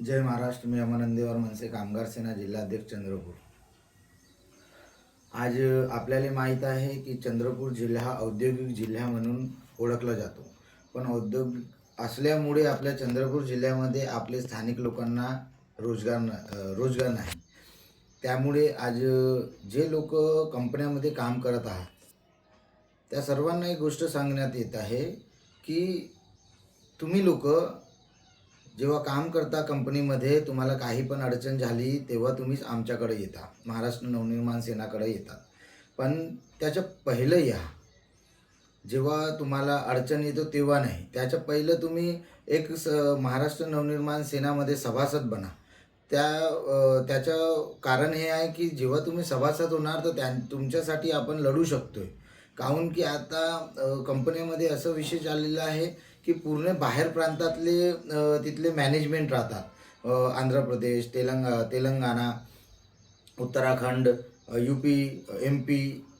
जय महाराष्ट्र. मी अमनंदेवर मनसे कामगार सेना जिल्हाध्यक्ष चंद्रपूर. आज आपल्याला माहीत आहे की चंद्रपूर जिल्हा हा औद्योगिक जिल्हा म्हणून ओळखला जातो. पण औद्योगिक असल्यामुळे आपल्या चंद्रपूर जिल्ह्यामध्ये आपले स्थानिक लोकांना रोजगार नाही. त्यामुळे आज जे लोक कंपन्यामध्ये काम करत आहात त्या सर्वांना एक गोष्ट सांगण्यात येत आहे की तुम्ही लोक जेव्हा काम करता कंपनीमध्ये, तुम्हाला काही पण अडचण झाली तेव्हा तुम्हीच आमच्याकडे येता, महाराष्ट्र नवनिर्माण सेनाकडे येतात. पण त्याच्या पहिलं या, जेव्हा तुम्हाला अडचण येतो तेव्हा नाही, त्याच्या पहिलं तुम्ही एक महाराष्ट्र नवनिर्माण सेनामध्ये सभासद बना. त्याचं कारण हे आहे की जेव्हा तुम्ही सभासद होणार तर तुमच्यासाठी आपण लढू शकतोय. काहून की आता कंपनीमध्ये असं विषय चाललेला आहे की पूर्ण बाहेर प्रांतातले तिथले मॅनेजमेंट राहतात. आंध्र प्रदेश, तेलंगणा, उत्तराखंड, यूपी, MP,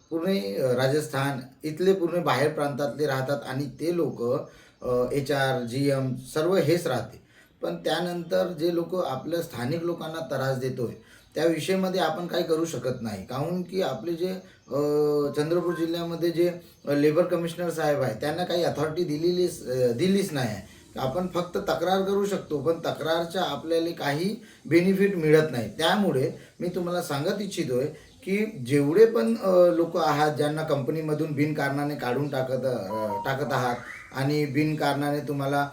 पूर्ण राजस्थान, इथले पूर्ण बाहेर प्रांतातले राहतात आणि ते लोक HR, GM सर्व हेच राहते. पण त्यानंतर जे लोक आपल्या स्थानिक लोकांना त्रास देतोय त्या विषयामध्ये आपण काही करू शकत नाही. काहून की आपले जे चंद्रपूर जिल्ह्यामध्ये जे लेबर कमिशनर साहेब आहे त्यांना काही अथॉरिटी दिलीच नाही आहे. आपण फक्त तक्रार करू शकतो, पण तक्रारच्या आपल्याला काही बेनिफिट मिळत नाही. त्यामुळे मी तुम्हाला सांगत इच्छितोय की जेवढे पण लोक आहात ज्यांना कंपनीमधून बिनकारणाने काढून टाकत आहात आणि बिनकारणाने तुम्हाला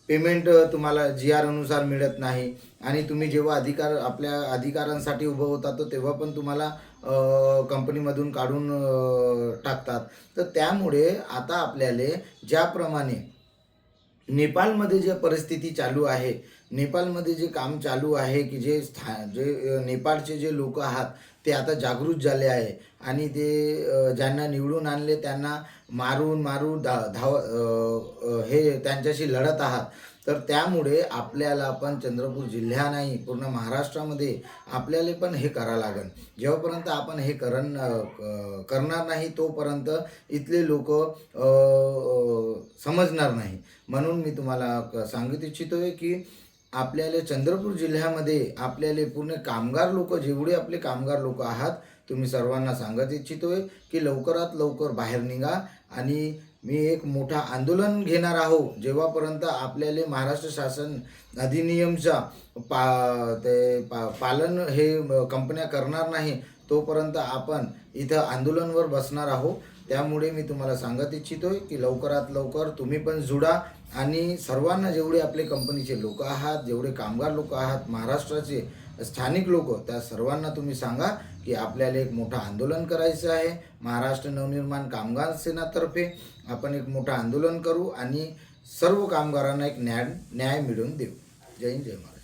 पेमेंट तुम्हाला GR अनुसार मिळत नाही आणि तुम्ही जेव्हा आपल्या अधिकारांसाठी उभं होता तर तेव्हा पण तुम्हाला कंपनीमधून काढून टाकतात. तर त्यामुळे आता आपल्याला ज्याप्रमाणे नेपाळमध्ये जे परिस्थिती चालू आहे, नेपाळमध्ये जे काम चालू आहे की जे नेपाळचे जे लोक आहात ते आता जागृत झाले आहे आणि ते ज्यांना निवडून आणले त्यांना मारून हे त्यांच्याशी लढत आहात. तर त्यामुळे आपल्याला पण चंद्रपूर जिल्हा नाही पूर्ण महाराष्ट्रामध्ये आपल्याला पण हे करावं लागेल. जेव्हापर्यंत आपण हे करणार नाही तोपर्यंत इथले लोक समजणार नाही. म्हणून मी तुम्हाला सांगू इच्छितोय की आपल्याला चंद्रपूर जिल्ह्यामध्ये आपल्याला पूर्ण कामगार लोक, जेवढे आपले कामगार लोक आहात, तुम्ही सर्वांना सांगत इच्छितोय की लवकरात लवकर बाहेर निघा. आणि मी एक मोठा आंदोलन घेणार आहोत. जेव्हापर्यंत आपल्याला महाराष्ट्र शासन अधिनियमचा पालन हे कंपन्या करणार नाही तोपर्यंत आपण इथं आंदोलनावर बसणार आहोत. त्यामुळे मी तुम्हाला सांगत इच्छितोय की लवकरात लवकर तुम्ही पण जुडा आणि सर्वांना, जेवढे आपले कंपनीचे लोक आहात, जेवढे कामगार लोक आहात, महाराष्ट्राचे स्थानिक लोक, त्या सर्वांना तुम्ही सांगा की आपल्याला एक मोठं आंदोलन करायचं आहे. महाराष्ट्र नवनिर्माण कामगार सेनातर्फे आपण एक मोठं आंदोलन करू आणि सर्व कामगारांना एक न्याय मिळवून देऊ. जय हिंद, जय महाराष्ट्र.